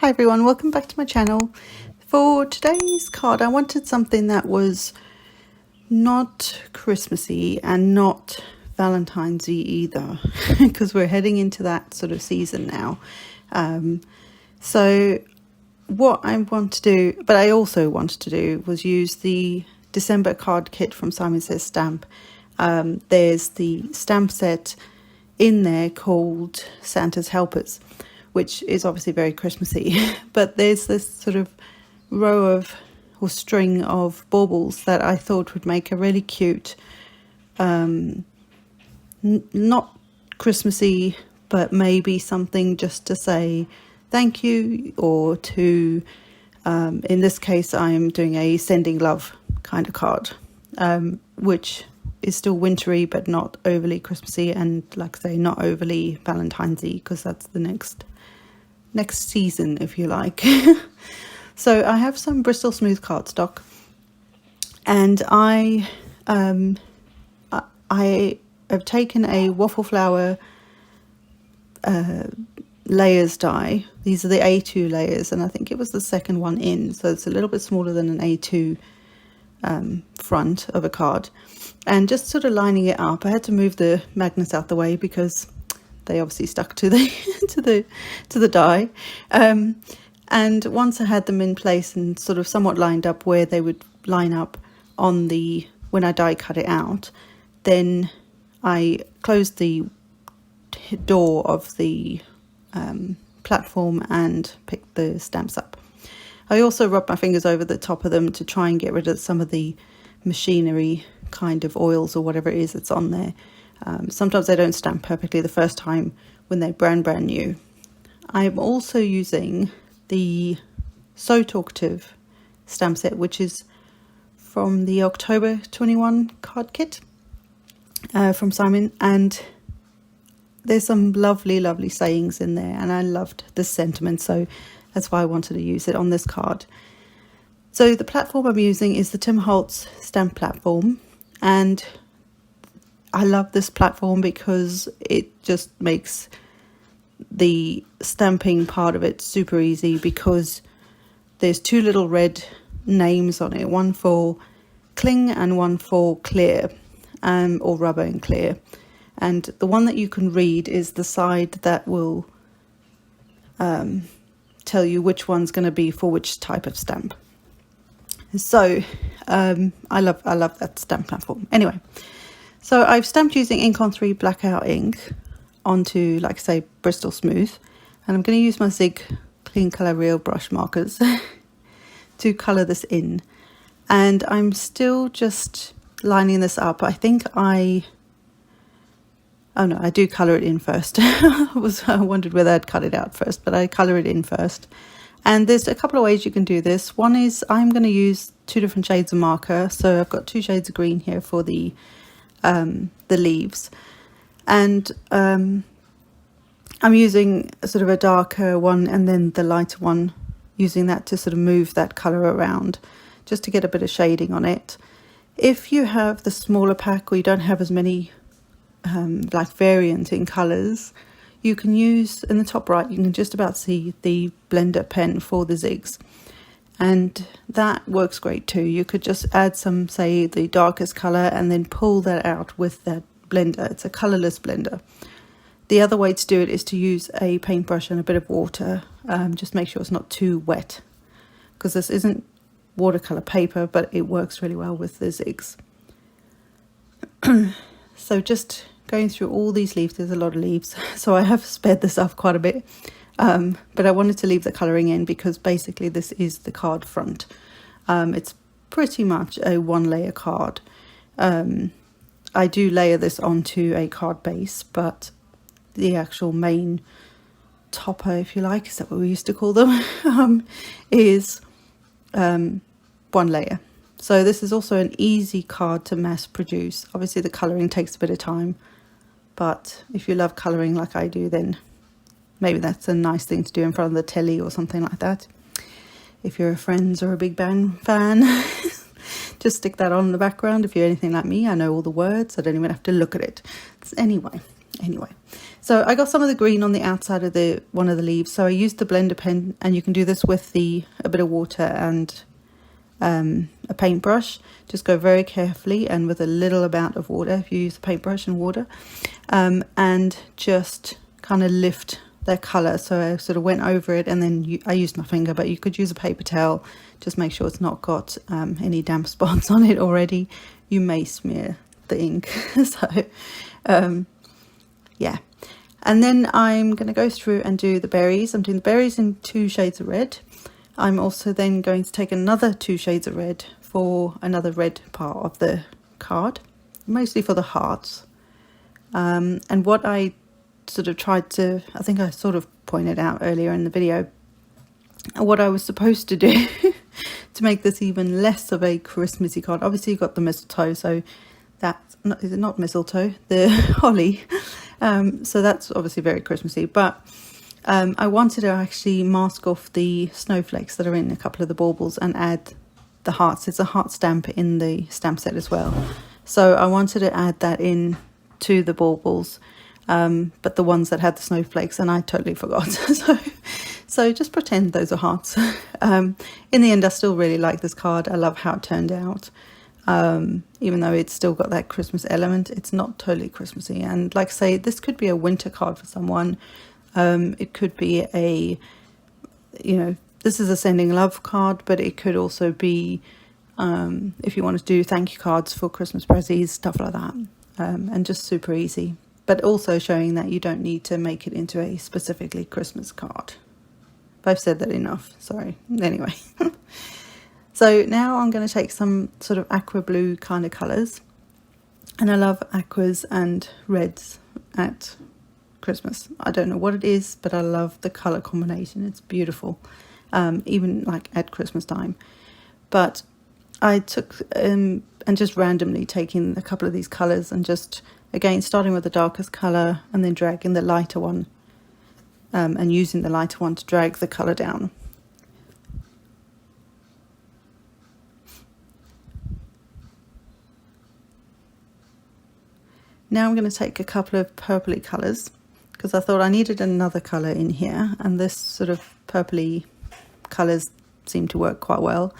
Hi everyone, welcome back to my channel. For today's card, I wanted something that was not Christmassy and not Valentine's-y either, because we're heading into that sort of season now. So what I want to do, but I also wanted to do, was use the December card kit from Simon Says Stamp. There's the stamp set in there called Santa's Helpers, which is obviously very Christmassy, but there's this sort of row of or string of baubles that I thought would make a really cute, not Christmassy, but maybe something just to say thank you, or to, in this case, I'm doing a sending love kind of card, which is still wintry, but not overly Christmassy, and like I say, not overly Valentine's-y, because that's the next season, if you like. So I have some Bristol Smooth cardstock, and I have taken a waffle flower layers die. These are the A2 layers, and I think it was the second one in, so it's a little bit smaller than an A2 front of a card. And just sort of lining it up, I had to move the magnets out the way because they obviously stuck to the to the die. And once I had them in place and sort of somewhat lined up where they would line up on the, when I die cut it out, then I closed the door of the platform and picked the stamps up. I also rubbed my fingers over the top of them to try and get rid of some of the machinery kind of oils or whatever it is that's on there. Sometimes they don't stamp perfectly the first time when they're brand new. I'm also using the So Talkative stamp set, which is from the October 21 card kit from Simon, and there's some lovely sayings in there, and I loved the sentiment, so that's why I wanted to use it on this card. So the platform I'm using is the Tim Holtz stamp platform, and I love this platform because it just makes the stamping part of it super easy, because there's two little red names on it, one for cling and one for clear, or rubber and clear. And the one that you can read is the side that will tell you which one's going to be for which type of stamp. So I love that stamp platform. Anyway, so I've stamped using Ink on 3 Blackout ink onto, like I say, Bristol Smooth, and I'm going to use my Zig Clean Colour Real brush markers to colour this in. And I'm still just lining this up. I think I do colour it in first. I wondered whether I'd cut it out first, but I colour it in first. And there's a couple of ways you can do this. One is I'm going to use 2 different shades of marker. So I've got 2 shades of green here for the leaves, and I'm using sort of a darker one and then the lighter one, using that to sort of move that colour around just to get a bit of shading on it. If you have the smaller pack, or you don't have as many like variant in colours, you can use, in the top right, you can just about see the blender pen for the zigs, and that works great too. You could just add some, say, the darkest colour, and then pull that out with that blender. It's a colourless blender. The other way to do it is to use a paintbrush and a bit of water. Just make sure it's not too wet, because this isn't watercolour paper, but it works really well with the zigs. So just going through all these leaves, there's a lot of leaves, so I have sped this up quite a bit, but I wanted to leave the colouring in because basically this is the card front. It's pretty much a 1-layer card. I do layer this onto a card base, but the actual main topper, if you like, is that what we used to call them, is 1 layer. So this is also an easy card to mass produce. Obviously the colouring takes a bit of time, but if you love colouring like I do, then maybe that's a nice thing to do in front of the telly or something like that. If you're a Friends or a Big Bang fan, just stick that on in the background. If you're anything like me, I know all the words. I don't even have to look at it. So anyway, Anyway, so I got some of the green on the outside of one of the leaves, so I used the blender pen, and you can do this with a bit of water and a paintbrush. Just go very carefully and with a little amount of water if you use a paintbrush and water, and just kind of lift their color. So I sort of went over it, and then I used my finger, but you could use a paper towel. Just make sure it's not got any damp spots on it already. You may smear the ink. So yeah, and then I'm going to go through and do the berries. I'm doing the berries in 2 shades of red. I'm also then going to take another 2 shades of red for another red part of the card, mostly for the hearts. And what I sort of tried to, I think I sort of pointed out earlier in the video, what I was supposed to do to make this even less of a Christmassy card. Obviously you've got the mistletoe, so that's not, is it not mistletoe? The holly. So that's obviously very Christmassy, but I wanted to actually mask off the snowflakes that are in a couple of the baubles and add the hearts. It's a heart stamp in the stamp set as well. So I wanted to add that in to the baubles, but the ones that had the snowflakes, and I totally forgot. So just pretend those are hearts. In the end, I still really like this card. I love how it turned out. Even though it's still got that Christmas element, it's not totally Christmassy. And like I say, this could be a winter card for someone. It could be a, this is a sending love card, but it could also be, if you want to do thank you cards for Christmas presents, stuff like that. And just super easy, but also showing that you don't need to make it into a specifically Christmas card. If I've said that enough, sorry. Anyway. So now I'm going to take some sort of aqua blue kind of colours, and I love aquas and reds at Christmas. I don't know what it is, but I love the colour combination. It's beautiful, even like at Christmas time. But I took and just randomly taking a couple of these colours and just again starting with the darkest colour and then dragging the lighter one, and using the lighter one to drag the colour down. Now I'm going to take a couple of purpley colours, because I thought I needed another colour in here, and this sort of purpley colours seem to work quite well.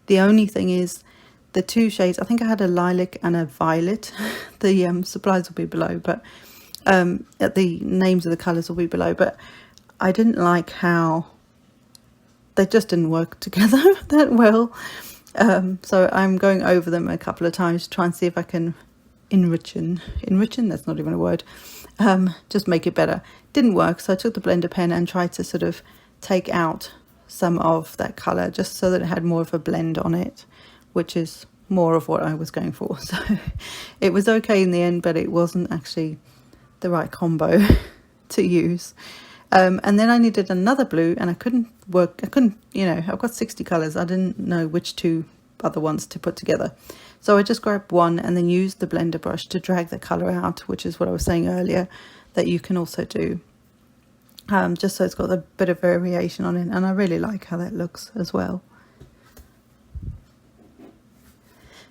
The only thing is the 2 shades, I think I had a lilac and a violet. The supplies will be below, but the names of the colours will be below, but I didn't like how they just didn't work together that well. So I'm going over them a couple of times to try and see if I can enrichen, that's not even a word, just make it better. Didn't work, so I took the blender pen and tried to sort of take out some of that colour just so that it had more of a blend on it, which is more of what I was going for. So it was okay in the end, but it wasn't actually the right combo to use. And then I needed another blue, and I couldn't, I've got 60 colours. I didn't know which 2 other ones to put together. So I just grabbed one and then used the blender brush to drag the colour out, which is what I was saying earlier that you can also do, just so it's got a bit of variation on it, and I really like how that looks as well.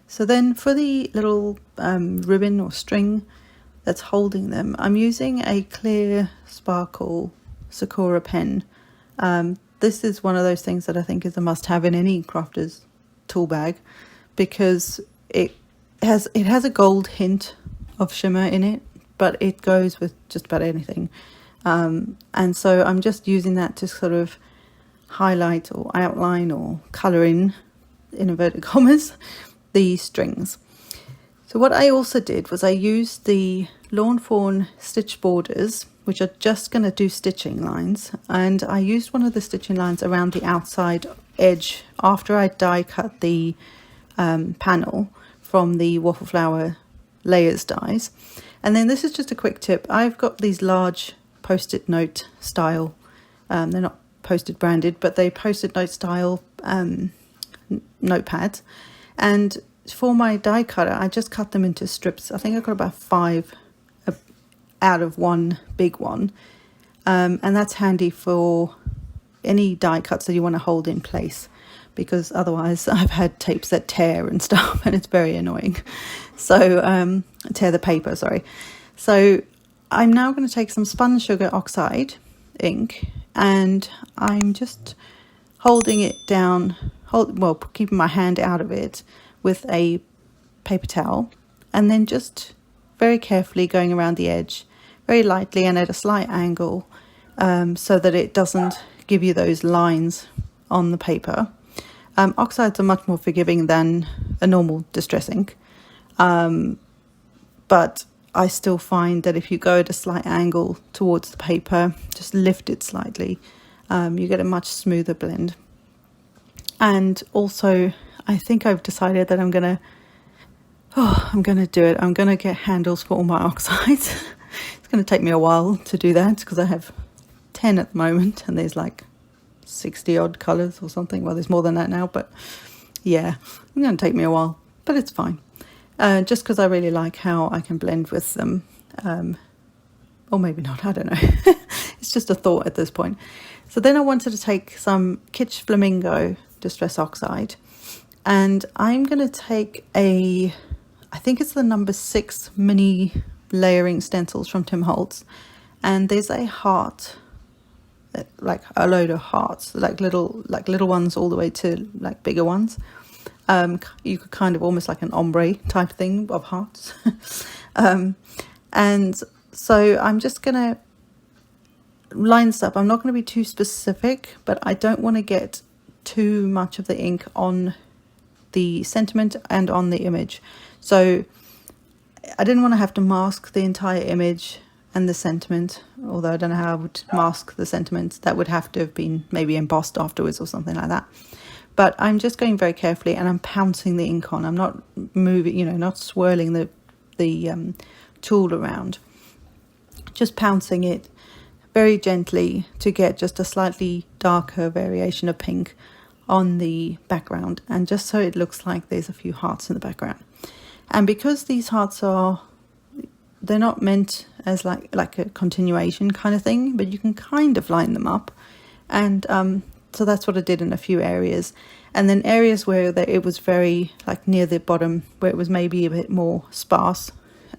So then for the little ribbon or string that's holding them, I'm using a clear sparkle Sakura pen. This is one of those things that I think is a must-have in any crafter's tool bag, because it has a gold hint of shimmer in it, but it goes with just about anything. And so I'm just using that to sort of highlight or outline or colour in inverted commas, the strings. So what I also did was I used the Lawn Fawn stitch borders, which are just going to do stitching lines, and I used one of the stitching lines around the outside edge after I die cut the panel from the Waffle Flower layers dies. And then this is just a quick tip. I've got these large post-it note style, they're not post-it branded, but they post-it note style notepads, and for my die cutter I just cut them into strips. I think I got about 5 out of one big one, and that's handy for any die cuts that you want to hold in place, because otherwise I've had tapes that tear and stuff and it's very annoying. So tear the paper, sorry. So I'm now going to take some Spun Sugar Oxide ink, and I'm just holding it down, keeping my hand out of it with a paper towel, and then just very carefully going around the edge, very lightly and at a slight angle, so that it doesn't give you those lines on the paper. Oxides are much more forgiving than a normal distress ink, but I still find that if you go at a slight angle towards the paper, just lift it slightly, you get a much smoother blend. And also, I think I've decided that I'm gonna do it. I'm gonna get handles for all my oxides. It's gonna take me a while to do that because I have 10 at the moment, and there's like 60 odd colours or something. Well, there's more than that now, but yeah, it's gonna take me a while, but it's fine. Just because I really like how I can blend with them, or maybe not, I don't know. It's just a thought at this point. So then I wanted to take some Kitsch Flamingo Distress Oxide, and I'm going to take I think it's the number 6 mini layering stencils from Tim Holtz, and there's a heart, like a load of hearts, like little ones all the way to like bigger ones. You could kind of almost like an ombre type thing of hearts. And so I'm just going to line this up. I'm not going to be too specific, but I don't want to get too much of the ink on the sentiment and on the image. So I didn't want to have to mask the entire image and the sentiment, although I don't know how I would mask the sentiment. That would have to have been maybe embossed afterwards or something like that. But I'm just going very carefully, and I'm pouncing the ink on. I'm not moving, not swirling the tool around. Just pouncing it very gently to get just a slightly darker variation of pink on the background, and just so it looks like there's a few hearts in the background. And because these hearts they're not meant as like a continuation kind of thing, but you can kind of line them up, and so that's what I did in a few areas. And then areas where it was very like near the bottom, where it was maybe a bit more sparse,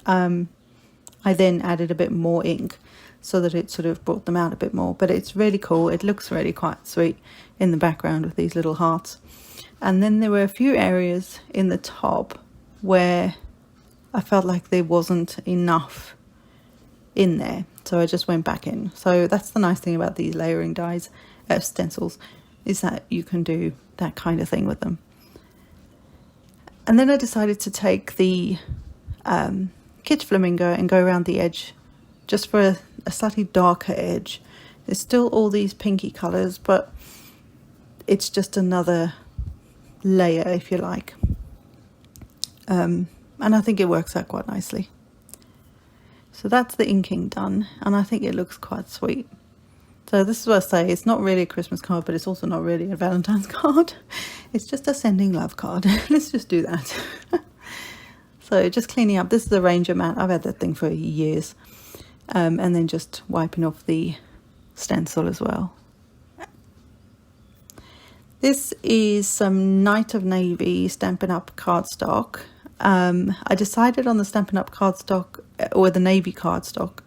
I then added a bit more ink so that it sort of brought them out a bit more. But it's really cool. It looks really quite sweet in the background with these little hearts. And then there were a few areas in the top where I felt like there wasn't enough in there, so I just went back in. So that's the nice thing about these layering dies, stencils, is that you can do that kind of thing with them. And then I decided to take the Kitsch Flamingo and go around the edge just for a slightly darker edge. There's still all these pinky colours, but it's just another layer, if you like. And I think it works out quite nicely. So that's the inking done, and I think it looks quite sweet. So this is what I say, it's not really a Christmas card, but it's also not really a Valentine's card. It's just a sending love card. Let's just do that. So just cleaning up. This is the Ranger mat. I've had that thing for years. And then just wiping off the stencil as well. This is some Night of Navy Stampin' Up cardstock. I decided on the Stampin' Up cardstock, or the navy cardstock,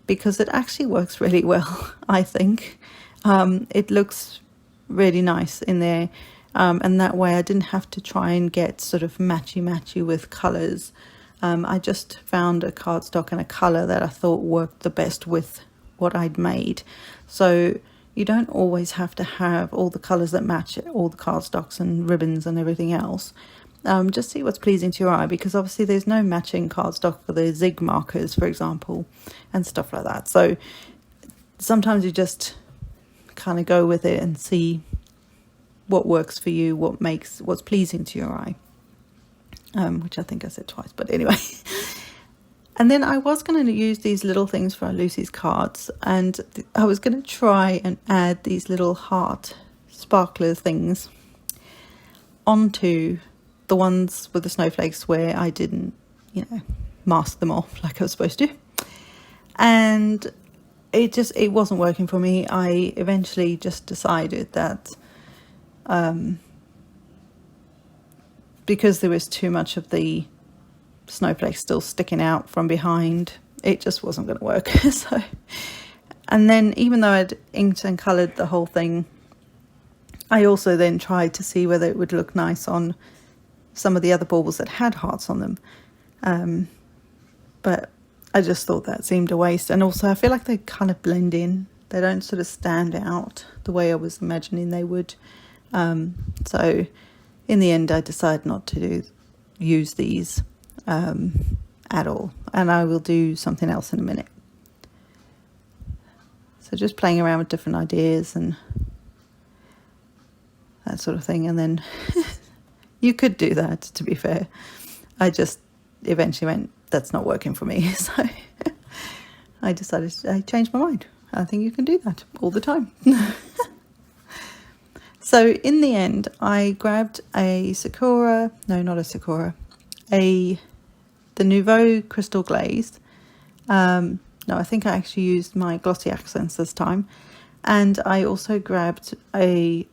because it actually works really well, I think. It looks really nice in there, and that way I didn't have to try and get sort of matchy with colours. I just found a cardstock and a colour that I thought worked the best with what I'd made. So you don't always have to have all the colours that match all the cardstocks and ribbons and everything else. Just see what's pleasing to your eye, because obviously there's no matching cardstock for the zig markers, for example, and stuff like that. So sometimes you just kind of go with it and see what works for you, what's pleasing to your eye, which I think I said twice, but anyway. And then I was going to use these little things for Lucy's cards, and I was going to try and add these little heart sparkler things onto the ones with the snowflakes where I didn't, mask them off like I was supposed to. And it wasn't working for me. I eventually just decided that because there was too much of the snowflakes still sticking out from behind, it just wasn't going to work. So, and then even though I'd inked and coloured the whole thing, I also then tried to see whether it would look nice on some of the other baubles that had hearts on them. But I just thought that seemed a waste. And also I feel like they kind of blend in. They don't sort of stand out the way I was imagining they would. So in the end, I decided not to use these at all. And I will do something else in a minute. So just playing around with different ideas and that sort of thing. And then you could do that, to be fair. I just eventually went, that's not working for me. So I decided, I changed my mind. I think you can do that all the time. So in the end, I grabbed a Sakura, no, not a Sakura, the Nouveau Crystal Glaze. No, I think I actually used my glossy accents this time. And I also grabbed a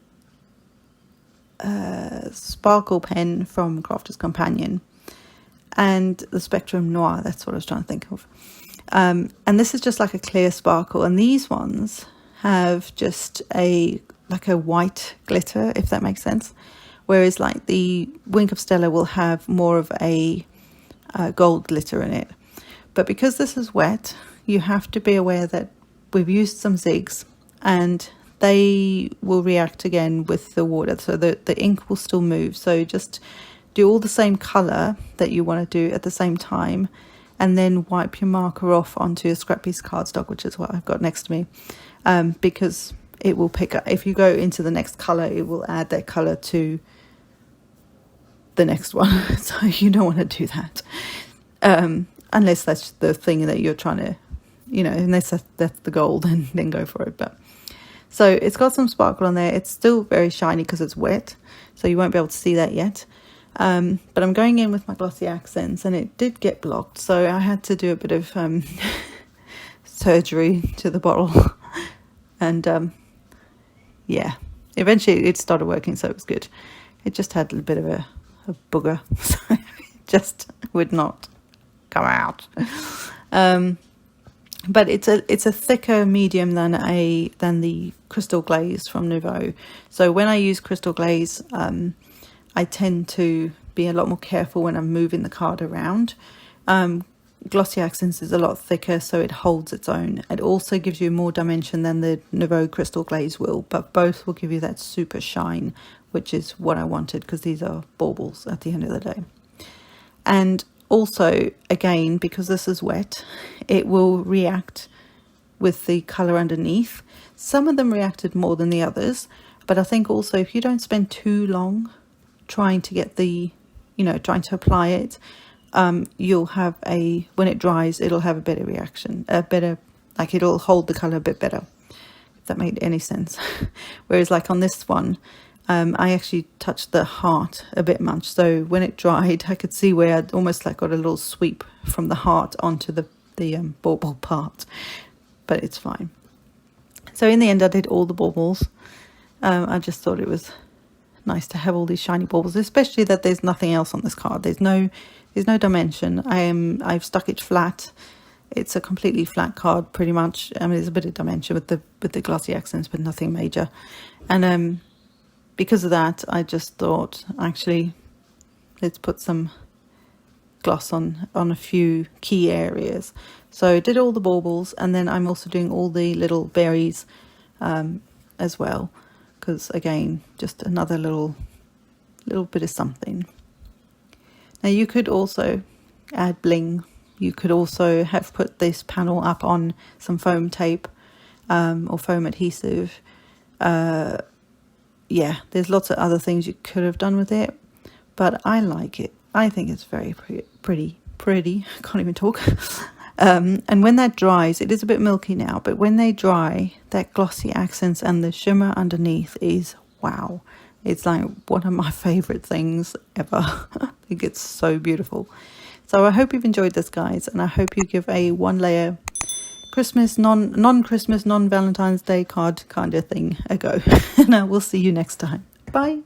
sparkle pen from Crafter's Companion and the Spectrum Noir, that's what I was trying to think of. And this is just like a clear sparkle, and these ones have just like a white glitter, if that makes sense, whereas like the Wink of Stella will have more of a gold glitter in it. But because this is wet, you have to be aware that we've used some zigs and they will react again with the water, so the ink will still move. So just do all the same colour that you want to do at the same time, and then wipe your marker off onto a scrap piece of cardstock, which is what I've got next to me, because it will pick up. If you go into the next colour, it will add that colour to the next one. So you don't want to do that, unless that's the thing that you're trying to, unless that's the goal, then go for it. But so it's got some sparkle on there. It's still very shiny because it's wet, so you won't be able to see that yet. But I'm going in with my glossy accents, and it did get blocked, so I had to do a bit of surgery to the bottle. And yeah, eventually it started working, so it was good. It just had a bit of a booger, so it just would not come out. But it's a thicker medium than the Crystal Glaze from Nouveau. So when I use Crystal Glaze, I tend to be a lot more careful when I'm moving the card around. Glossy Accents is a lot thicker, so it holds its own. It also gives you more dimension than the Nouveau Crystal Glaze will, but both will give you that super shine, which is what I wanted, because these are baubles at the end of the day. And also, again, because this is wet, it will react with the colour underneath. Some of them reacted more than the others, but I think also if you don't spend too long trying to get trying to apply it, you'll have when it dries, it'll have a better reaction, it'll hold the colour a bit better, if that made any sense. Whereas like on this one, I actually touched the heart a bit much, so when it dried, I could see where I'd almost like got a little sweep from the heart onto the bauble part, but it's fine. So in the end, I did all the baubles. I just thought it was nice to have all these shiny baubles, especially that there's nothing else on this card. There's no dimension. I've stuck it flat. It's a completely flat card, pretty much. I mean, there's a bit of dimension with the glossy accents, but nothing major. And because of that, I just thought, actually, let's put some gloss on a few key areas. So I did all the baubles, and then I'm also doing all the little berries as well, because again, just another little bit of something. Now you could also add bling. You could also have put this panel up on some foam tape or foam adhesive. Yeah, there's lots of other things you could have done with it, but I like it. I think it's very pretty. I can't even talk. And when that dries, it is a bit milky now, but when they dry, that glossy accents and the shimmer underneath is wow. It's like one of my favorite things ever. I think it's so beautiful. So I hope you've enjoyed this, guys, and I hope you give a one layer Christmas, non-Christmas, non-Valentine's Day card kind of thing a go. And I will see you next time. Bye.